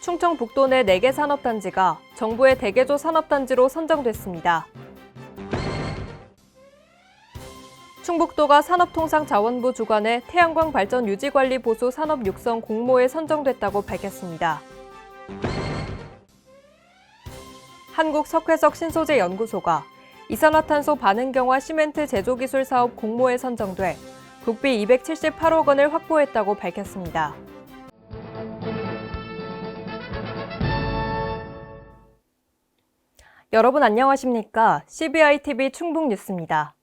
충청북도 내 4개 산업단지가 정부의 대개조 산업단지로 선정됐습니다. 충북도가 산업통상자원부 주관의 태양광 발전 유지관리 보수 산업 육성 공모에 선정됐다고 밝혔습니다. 한국석회석 신소재 연구소가 이산화탄소 반응경화 시멘트 제조기술 사업 공모에 선정돼 국비 278억 원을 확보했다고 밝혔습니다. 여러분 안녕하십니까? CBI-TV 충북뉴스입니다.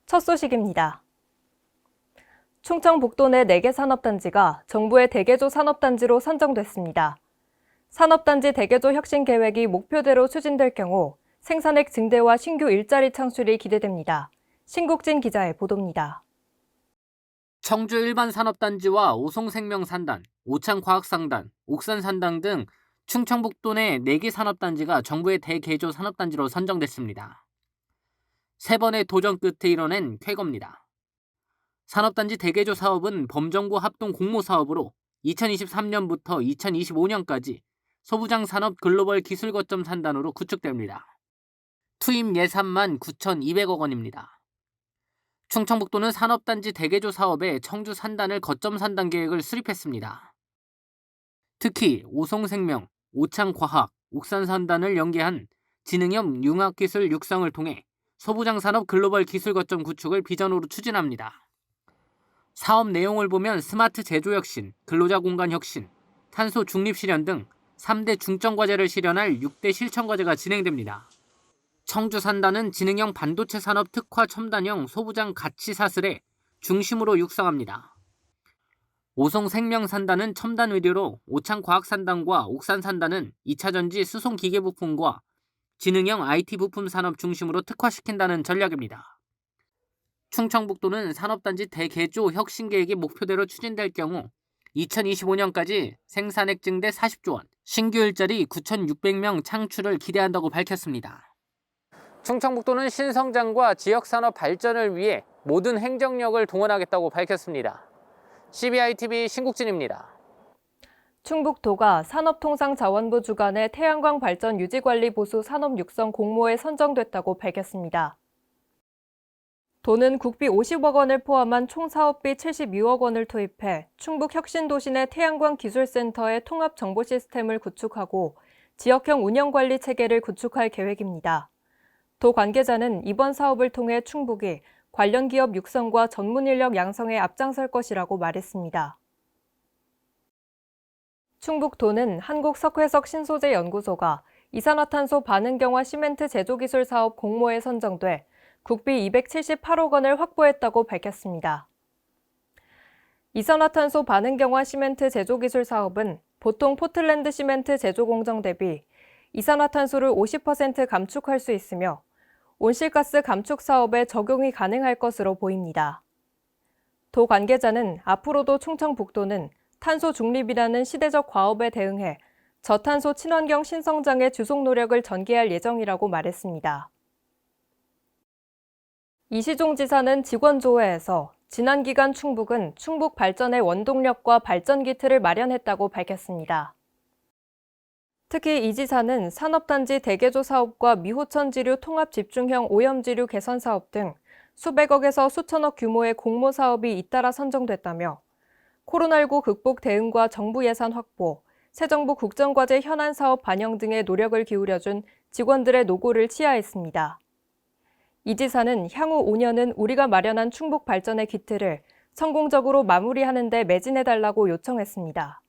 첫 소식입니다. 충청북도 내 4개 산업단지가 정부의 대개조 산업단지로 선정됐습니다. 산업단지 대개조 혁신 계획이 목표대로 추진될 경우 생산액 증대와 신규 일자리 창출이 기대됩니다. 신국진 기자의 보도입니다. 청주 일반산업단지와 오송생명산단, 오창과학산단, 옥산산단 등 충청북도 내 4개 산업단지가 정부의 대개조 산업단지로 선정됐습니다. 3번의 도전 끝에 이뤄낸 쾌거입니다. 산업단지 대개조 사업은 범정부 합동 공모사업으로 2023년부터 2025년까지 소부장 산업 글로벌 기술 거점 산단으로 구축됩니다. 투입 예산만 9,200억 원입니다. 충청북도는 산업단지 대개조 사업에 청주 산단을 거점 산단 계획을 수립했습니다. 특히 오송생명, 오창과학, 옥산산단을 연계한 지능형 융합기술 육성을 통해 소부장 산업 글로벌 기술 거점 구축을 비전으로 추진합니다. 사업 내용을 보면 스마트 제조 혁신, 근로자 공간 혁신, 탄소 중립 실현 등 3대 중점 과제를 실현할 6대 실천 과제가 진행됩니다. 청주 산단은 지능형 반도체 산업 특화 첨단형 소부장 가치 사슬에 중심으로 육성합니다. 오송생명산단은 첨단 의료로 오창과학산단과 옥산산단은 2차전지 수송 기계 부품과 지능형 IT 부품 산업 중심으로 특화시킨다는 전략입니다. 충청북도는 산업단지 대개조 혁신 계획이 목표대로 추진될 경우 2025년까지 생산액 증대 40조 원, 신규 일자리 9,600명 창출을 기대한다고 밝혔습니다. 충청북도는 신성장과 지역산업 발전을 위해 모든 행정력을 동원하겠다고 밝혔습니다. CBI-TV 신국진입니다. 충북도가 산업통상자원부 주관의 태양광 발전 유지관리 보수 산업 육성 공모에 선정됐다고 밝혔습니다. 도는 국비 50억 원을 포함한 총 사업비 72억 원을 투입해 충북혁신도시 내 태양광 기술센터의 통합 정보 시스템을 구축하고 지역형 운영관리 체계를 구축할 계획입니다. 도 관계자는 이번 사업을 통해 충북이 관련 기업 육성과 전문 인력 양성에 앞장설 것이라고 말했습니다. 충북도는 한국석회석 신소재 연구소가 이산화탄소 반응경화 시멘트 제조기술 사업 공모에 선정돼 국비 278억 원을 확보했다고 밝혔습니다. 이산화탄소 반응경화 시멘트 제조기술 사업은 보통 포틀랜드 시멘트 제조 공정 대비 이산화탄소를 50% 감축할 수 있으며 온실가스 감축 사업에 적용이 가능할 것으로 보입니다. 도 관계자는 앞으로도 충청북도는 탄소 중립이라는 시대적 과업에 대응해 저탄소 친환경 신성장의 주속 노력을 전개할 예정이라고 말했습니다. 이시종 지사는 직원조회에서 지난 기간 충북은 충북 발전의 원동력과 발전기 틀을 마련했다고 밝혔습니다. 특히 이 지사는 산업단지 대개조 사업과 미호천 지류 통합 집중형 오염 지류 개선 사업 등 수백억에서 수천억 규모의 공모 사업이 잇따라 선정됐다며 코로나19 극복 대응과 정부 예산 확보, 새 정부 국정과제 현안 사업 반영 등의 노력을 기울여준 직원들의 노고를 치하했습니다. 이 지사는 향후 5년은 우리가 마련한 충북 발전의 기틀을 성공적으로 마무리하는 데 매진해달라고 요청했습니다.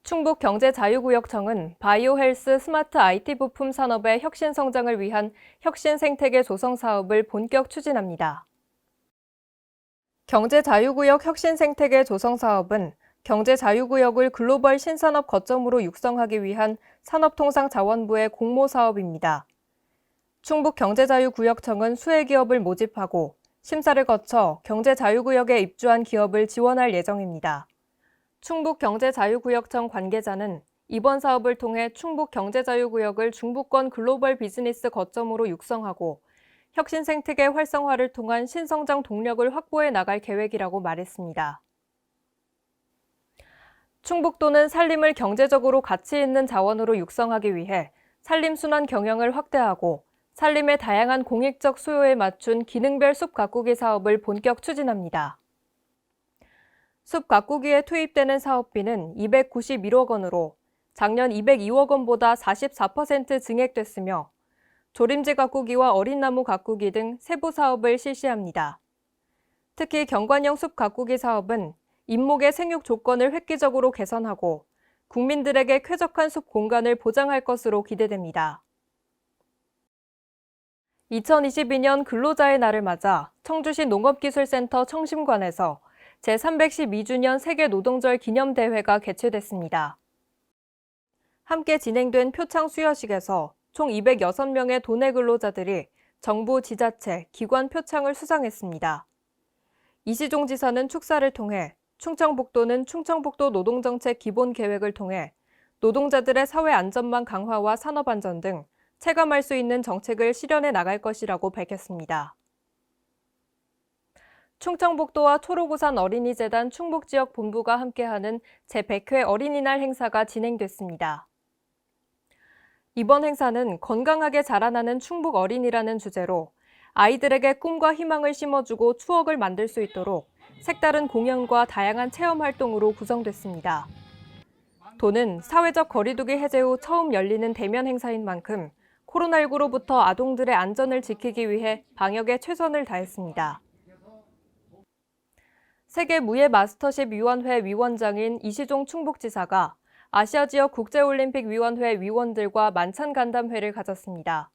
충북경제자유구역청은 바이오 헬스 스마트 IT 부품 산업의 혁신 성장을 위한 혁신 생태계 조성 사업을 본격 추진합니다. 경제자유구역 혁신 생태계 조성 사업은 경제자유구역을 글로벌 신산업 거점으로 육성하기 위한 산업통상자원부의 공모 사업입니다. 충북경제자유구역청은 수혜 기업을 모집하고 심사를 거쳐 경제자유구역에 입주한 기업을 지원할 예정입니다. 충북경제자유구역청 관계자는 이번 사업을 통해 충북경제자유구역을 중부권 글로벌 비즈니스 거점으로 육성하고 혁신 생태계 활성화를 통한 신성장 동력을 확보해 나갈 계획이라고 말했습니다. 충북도는 산림을 경제적으로 가치 있는 자원으로 육성하기 위해 산림순환 경영을 확대하고 산림의 다양한 공익적 수요에 맞춘 기능별 숲 가꾸기 사업을 본격 추진합니다. 숲 가꾸기에 투입되는 사업비는 291억 원으로 작년 202억 원보다 44% 증액됐으며 조림지 가꾸기와 어린 나무 가꾸기 등 세부 사업을 실시합니다. 특히 경관형 숲 가꾸기 사업은 인목의 생육 조건을 획기적으로 개선하고 국민들에게 쾌적한 숲 공간을 보장할 것으로 기대됩니다. 2022년 근로자의 날을 맞아 청주시 농업기술센터 청심관에서 제312주년 세계노동절 기념대회가 개최됐습니다. 함께 진행된 표창 수여식에서 총 206명의 도내 근로자들이 정부, 지자체, 기관 표창을 수상했습니다. 이시종 지사는 축사를 통해 충청북도는 충청북도 노동정책 기본계획을 통해 노동자들의 사회 안전망 강화와 산업 안전 등 체감할 수 있는 정책을 실현해 나갈 것이라고 밝혔습니다. 충청북도와 초록우산 어린이재단 충북지역본부가 함께하는 제100회 어린이날 행사가 진행됐습니다. 이번 행사는 건강하게 자라나는 충북 어린이라는 주제로 아이들에게 꿈과 희망을 심어주고 추억을 만들 수 있도록 색다른 공연과 다양한 체험 활동으로 구성됐습니다. 도는 사회적 거리두기 해제 후 처음 열리는 대면 행사인 만큼 코로나19로부터 아동들의 안전을 지키기 위해 방역에 최선을 다했습니다. 세계무예마스터십위원회 위원장인 이시종 충북지사가 아시아지역 국제올림픽위원회 위원들과 만찬 간담회를 가졌습니다.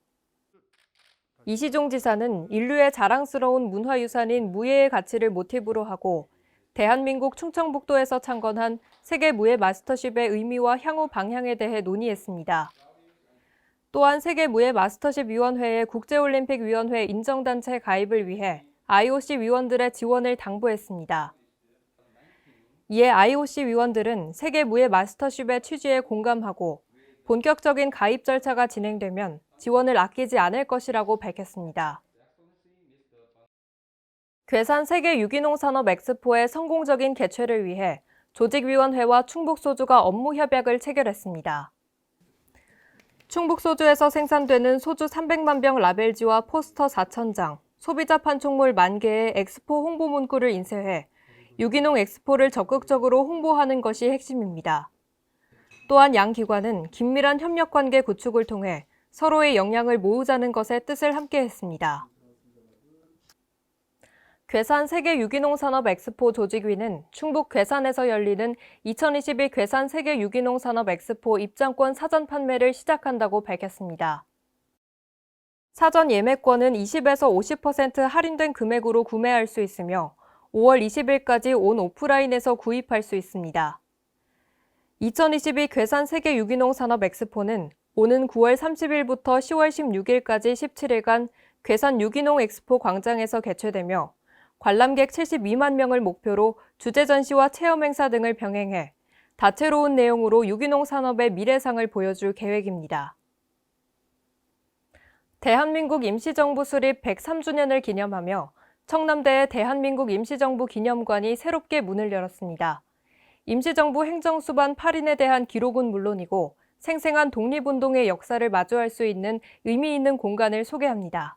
이시종 지사는 인류의 자랑스러운 문화유산인 무예의 가치를 모티브로 하고 대한민국 충청북도에서 창건한 세계무예마스터십의 의미와 향후 방향에 대해 논의했습니다. 또한 세계무예마스터십위원회의 국제올림픽위원회 인정단체 가입을 위해 IOC 위원들의 지원을 당부했습니다. 이에 IOC 위원들은 세계무예마스터십의 취지에 공감하고 본격적인 가입 절차가 진행되면 지원을 아끼지 않을 것이라고 밝혔습니다. 괴산 세계 유기농 산업 엑스포의 성공적인 개최를 위해 조직위원회와 충북소주가 업무 협약을 체결했습니다. 충북소주에서 생산되는 소주 300만 병 라벨지와 포스터 4,000장, 소비자 판촉물 10,000개의 엑스포 홍보 문구를 인쇄해 유기농 엑스포를 적극적으로 홍보하는 것이 핵심입니다. 또한 양 기관은 긴밀한 협력 관계 구축을 통해 서로의 역량을 모으자는 것에 뜻을 함께했습니다. 괴산 세계 유기농 산업 엑스포 조직위는 충북 괴산에서 열리는 2022 괴산 세계 유기농 산업 엑스포 입장권 사전 판매를 시작한다고 밝혔습니다. 사전 예매권은 20에서 50% 할인된 금액으로 구매할 수 있으며 5월 20일까지 온 오프라인에서 구입할 수 있습니다. 2022 괴산 세계 유기농 산업 엑스포는 오는 9월 30일부터 10월 16일까지 17일간 괴산 유기농 엑스포 광장에서 개최되며 관람객 72만 명을 목표로 주제 전시와 체험 행사 등을 병행해 다채로운 내용으로 유기농 산업의 미래상을 보여줄 계획입니다. 대한민국 임시정부 수립 103주년을 기념하며 청남대의 대한민국 임시정부 기념관이 새롭게 문을 열었습니다. 임시정부 행정수반 8인에 대한 기록은 물론이고 생생한 독립운동의 역사를 마주할 수 있는 의미 있는 공간을 소개합니다.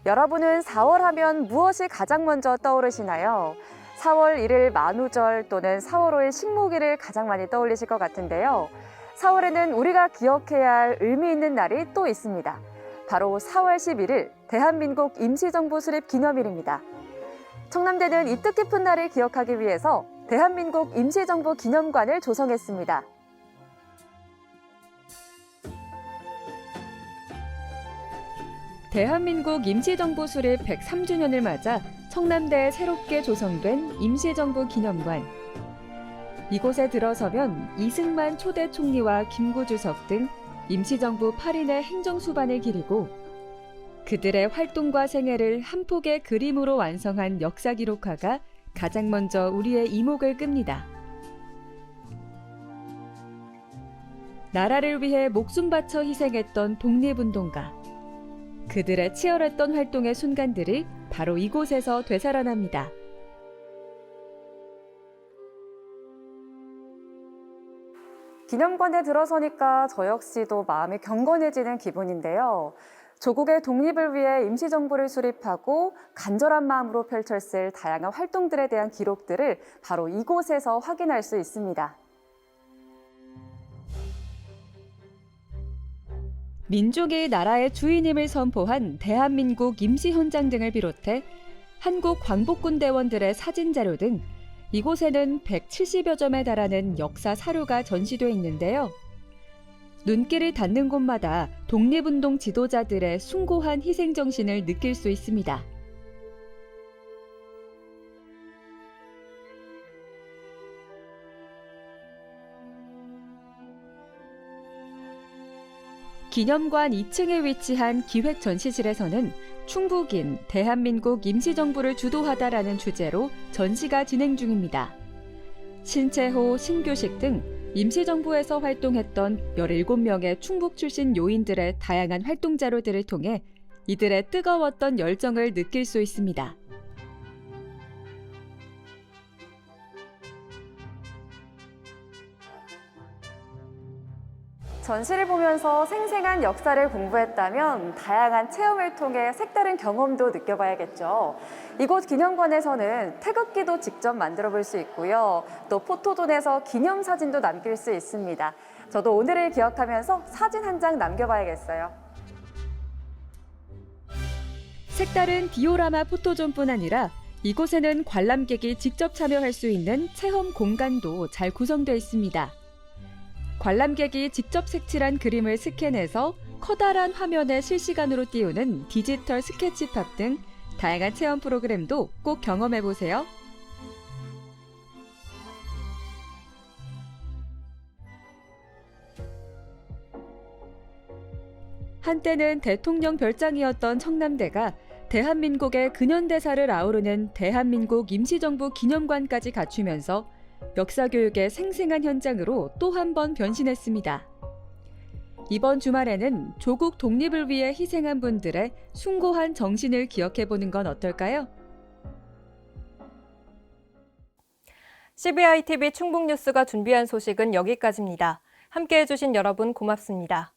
여러분은 4월 하면 무엇이 가장 먼저 떠오르시나요? 4월 1일 만우절 또는 4월 5일 식목일을 가장 많이 떠올리실 것 같은데요. 4월에는 우리가 기억해야 할 의미 있는 날이 또 있습니다. 바로 4월 11일 대한민국 임시정부 수립 기념일입니다. 청남대는 이 뜻깊은 날을 기억하기 위해서 대한민국 임시정부 기념관을 조성했습니다. 대한민국 임시정부 수립 103주년을 맞아 청남대에 새롭게 조성된 임시정부 기념관. 이곳에 들어서면 이승만 초대 총리와 김구 주석 등 임시정부 8인의 행정수반을 기리고 그들의 활동과 생애를 한 폭의 그림으로 완성한 역사 기록화가 가장 먼저 우리의 이목을 끕니다. 나라를 위해 목숨 바쳐 희생했던 독립운동가. 그들의 치열했던 활동의 순간들이 바로 이곳에서 되살아납니다. 기념관에 들어서니까 저 역시도 마음이 경건해지는 기분인데요. 조국의 독립을 위해 임시정부를 수립하고 간절한 마음으로 펼쳤을 다양한 활동들에 대한 기록들을 바로 이곳에서 확인할 수 있습니다. 민족이 나라의 주인임을 선포한 대한민국 임시헌장 등을 비롯해 한국 광복군 대원들의 사진 자료 등 이곳에는 170여 점에 달하는 역사 사료가 전시돼 있는데요. 눈길을 닿는 곳마다 독립운동 지도자들의 숭고한 희생 정신을 느낄 수 있습니다. 기념관 2층에 위치한 기획 전시실에서는 충북인 대한민국 임시정부를 주도하다라는 주제로 전시가 진행 중입니다. 신채호, 신교식 등 임시정부에서 활동했던 17명의 충북 출신 요인들의 다양한 활동 자료들을 통해 이들의 뜨거웠던 열정을 느낄 수 있습니다. 전시를 보면서 생생한 역사를 공부했다면 다양한 체험을 통해 색다른 경험도 느껴봐야겠죠. 이곳 기념관에서는 태극기도 직접 만들어 볼 수 있고요. 또 포토존에서 기념사진도 남길 수 있습니다. 저도 오늘을 기억하면서 사진 한 장 남겨봐야겠어요. 색다른 디오라마 포토존뿐 아니라 이곳에는 관람객이 직접 참여할 수 있는 체험 공간도 잘 구성되어 있습니다. 관람객이 직접 색칠한 그림을 스캔해서 커다란 화면에 실시간으로 띄우는 디지털 스케치팝 등 다양한 체험 프로그램도 꼭 경험해보세요. 한때는 대통령 별장이었던 청남대가 대한민국의 근현대사를 아우르는 대한민국 임시정부 기념관까지 갖추면서 역사교육의 생생한 현장으로 또 한 번 변신했습니다. 이번 주말에는 조국 독립을 위해 희생한 분들의 숭고한 정신을 기억해보는 건 어떨까요? CBI TV 충북뉴스가 준비한 소식은 여기까지입니다. 함께해 주신 여러분 고맙습니다.